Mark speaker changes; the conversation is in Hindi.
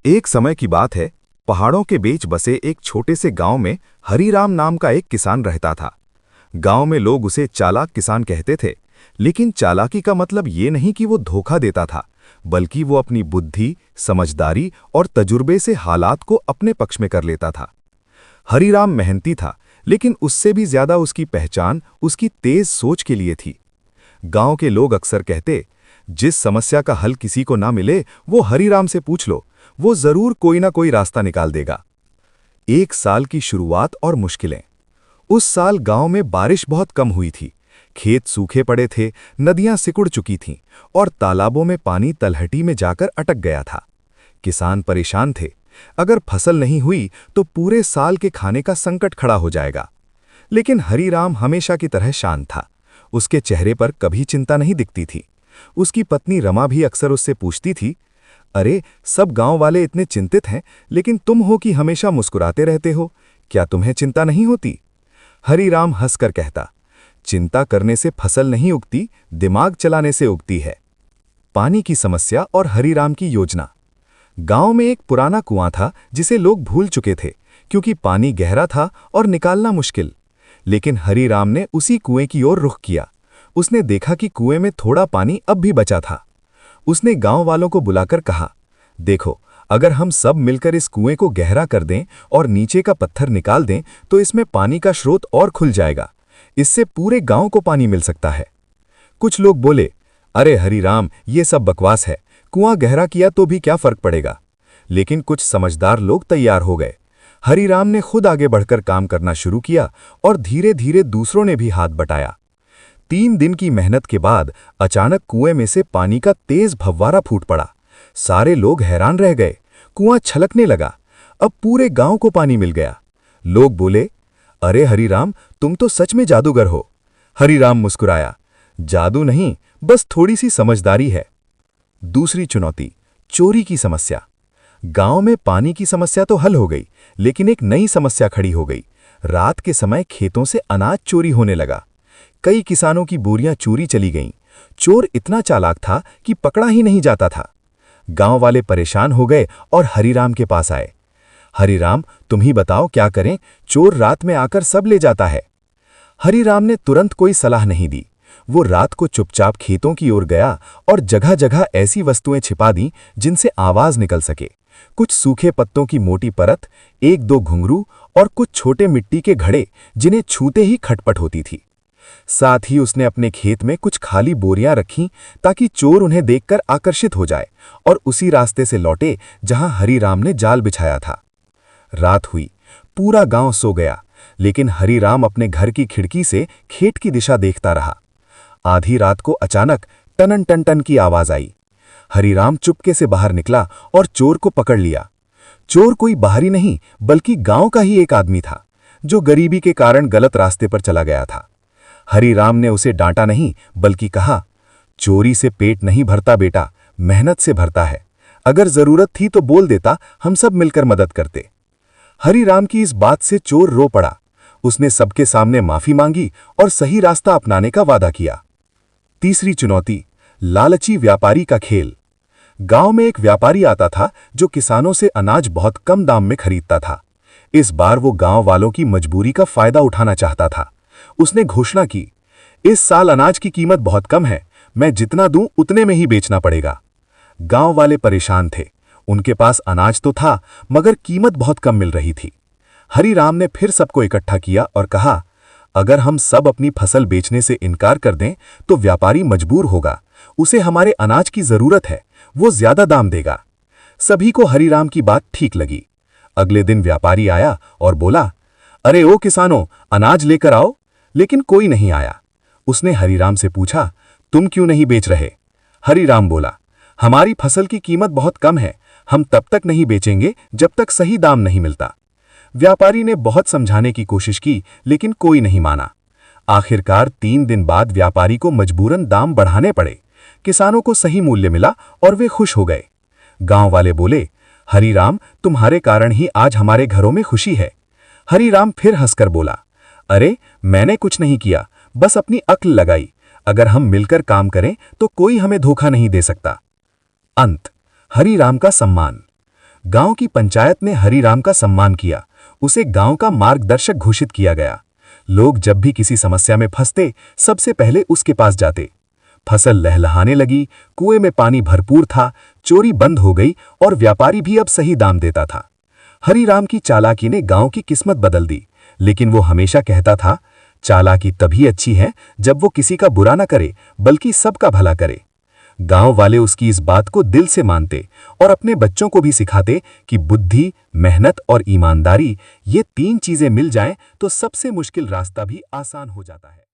Speaker 1: एक समय की बात है। पहाड़ों के बीच बसे एक छोटे से गांव में हरीराम नाम का एक किसान रहता था। गांव में लोग उसे चालाक किसान कहते थे, लेकिन चालाकी का मतलब ये नहीं कि वो धोखा देता था, बल्कि वो अपनी बुद्धि, समझदारी और तजुर्बे से हालात को अपने पक्ष में कर लेता था। हरीराम मेहनती था, लेकिन उससे भी ज्यादा उसकी पहचान उसकी तेज सोच के लिए थी। गांव के लोग अक्सर कहते, जिस समस्या का हल किसी को ना मिले वो हरीराम से पूछ लो, वो जरूर कोई ना कोई रास्ता निकाल देगा। एक साल की शुरुआत और मुश्किलें। उस साल गांव में बारिश बहुत कम हुई थी। खेत सूखे पड़े थे, नदियां सिकुड़ चुकी थीं और तालाबों में पानी तलहटी में जाकर अटक गया था। किसान परेशान थे। अगर फसल नहीं हुई तो पूरे साल के खाने का संकट खड़ा हो जाएगा। लेकिन हरीराम हमेशा की तरह शांत था। उसके चेहरे पर कभी चिंता नहीं दिखती थी। उसकी पत्नी रमा भी अक्सर उससे पूछती थी, अरे, सब गांव वाले इतने चिंतित हैं, लेकिन तुम हो कि हमेशा मुस्कुराते रहते हो, क्या तुम्हें चिंता नहीं होती? हरीराम हंसकर कहता, चिंता करने से फसल नहीं उगती, दिमाग चलाने से उगती है। पानी की समस्या और हरीराम की योजना। गांव में एक पुराना कुआं था जिसे लोग भूल चुके थे, क्योंकि पानी गहरा था और निकालना मुश्किल। लेकिन हरीराम ने उसी कुएं की ओर रुख किया। उसने देखा कि कुएं में थोड़ा पानी अब भी बचा था। उसने गांव वालों को बुलाकर कहा, देखो, अगर हम सब मिलकर इस कुएं को गहरा कर दें और नीचे का पत्थर निकाल दें तो इसमें पानी का स्रोत और खुल जाएगा। इससे पूरे गांव को पानी मिल सकता है। कुछ लोग बोले, अरे हरीराम, ये सब बकवास है, कुआं गहरा किया तो भी क्या फर्क पड़ेगा। लेकिन कुछ समझदार लोग तैयार हो गए। हरीराम ने खुद आगे बढ़कर काम करना शुरू किया और धीरे धीरे दूसरों ने भी हाथ बटाया। 3 दिन की मेहनत के बाद अचानक कुएं में से पानी का तेज फव्वारा फूट पड़ा। सारे लोग हैरान रह गए। कुआं छलकने लगा। अब पूरे गांव को पानी मिल गया। लोग बोले, अरे हरीराम, तुम तो सच में जादूगर हो। हरीराम मुस्कुराया, जादू नहीं, बस थोड़ी सी समझदारी है। दूसरी चुनौती, चोरी की समस्या। गांव में पानी की समस्या तो हल हो गई, लेकिन एक नई समस्या खड़ी हो गई। रात के समय खेतों से अनाज चोरी होने लगा। कई किसानों की बोरियां चोरी चली गईं। चोर इतना चालाक था कि पकड़ा ही नहीं जाता था। गांव वाले परेशान हो गए और हरीराम के पास आए। हरीराम, तुम ही बताओ क्या करें, चोर रात में आकर सब ले जाता है। हरीराम ने तुरंत कोई सलाह नहीं दी। वो रात को चुपचाप खेतों की ओर गया और जगह जगह ऐसी वस्तुएं छिपा दी जिनसे आवाज निकल सके। कुछ सूखे पत्तों की मोटी परत, 1-2 घुंघरू और कुछ छोटे मिट्टी के घड़े जिन्हें छूते ही खटपट होती थी। साथ ही उसने अपने खेत में कुछ खाली बोरियां रखीं ताकि चोर उन्हें देखकर आकर्षित हो जाए और उसी रास्ते से लौटे जहां हरीराम ने जाल बिछाया था। रात हुई, पूरा गांव सो गया, लेकिन हरीराम अपने घर की खिड़की से खेत की दिशा देखता रहा। आधी रात को अचानक टनन टन टन की आवाज आई। हरीराम चुपके से बाहर निकला और चोर को पकड़ लिया। चोर कोई बाहरी नहीं, बल्कि गांव का ही एक आदमी था, जो गरीबी के कारण गलत रास्ते पर चला गया था। हरीराम ने उसे डांटा नहीं, बल्कि कहा, चोरी से पेट नहीं भरता बेटा, मेहनत से भरता है। अगर जरूरत थी तो बोल देता, हम सब मिलकर मदद करते। हरीराम की इस बात से चोर रो पड़ा। उसने सबके सामने माफी मांगी और सही रास्ता अपनाने का वादा किया। तीसरी चुनौती, लालची व्यापारी का खेल। गांव में एक व्यापारी आता था जो किसानों से अनाज बहुत कम दाम में खरीदता था। इस बार वो गांव वालों की मजबूरी का फायदा उठाना चाहता था। उसने घोषणा की, इस साल अनाज की कीमत बहुत कम है, मैं जितना दूं उतने में ही बेचना पड़ेगा। गांव वाले परेशान थे। उनके पास अनाज तो था, मगर कीमत बहुत कम मिल रही थी। हरीराम ने फिर सबको इकट्ठा किया और कहा, अगर हम सब अपनी फसल बेचने से इनकार कर दें तो व्यापारी मजबूर होगा। उसे हमारे अनाज की जरूरत है, वो ज्यादा दाम देगा। सभी को हरीराम की बात ठीक लगी। अगले दिन व्यापारी आया और बोला, अरे ओ किसानों, अनाज लेकर आओ। लेकिन कोई नहीं आया। उसने हरीराम से पूछा, तुम क्यों नहीं बेच रहे? हरीराम बोला, हमारी फसल की कीमत बहुत कम है, हम तब तक नहीं बेचेंगे जब तक सही दाम नहीं मिलता। व्यापारी ने बहुत समझाने की कोशिश की, लेकिन कोई नहीं माना। आखिरकार 3 दिन बाद व्यापारी को मजबूरन दाम बढ़ाने पड़े। किसानों को सही मूल्य मिला और वे खुश हो गए। गांव वाले बोले, हरीराम, तुम्हारे कारण ही आज हमारे घरों में खुशी है। हरीराम फिर हंसकर बोला, अरे, मैंने कुछ नहीं किया, बस अपनी अक्ल लगाई। अगर हम मिलकर काम करें तो कोई हमें धोखा नहीं दे सकता। अंत, हरीराम का सम्मान। गांव की पंचायत ने हरीराम का सम्मान किया। उसे गांव का मार्गदर्शक घोषित किया गया। लोग जब भी किसी समस्या में फंसते, सबसे पहले उसके पास जाते। फसल लहलहाने लगी, कुएं में पानी भरपूर था, चोरी बंद हो गई और व्यापारी भी अब सही दाम देता था। हरीराम की चालाकी ने गांव की किस्मत बदल दी, लेकिन वो हमेशा कहता था, चालाकी तभी अच्छी है जब वो किसी का बुरा न करे, बल्कि सबका भला करे। गांव वाले उसकी इस बात को दिल से मानते और अपने बच्चों को भी सिखाते कि बुद्धि, मेहनत और ईमानदारी, ये तीन चीजें मिल जाएं तो सबसे मुश्किल रास्ता भी आसान हो जाता है।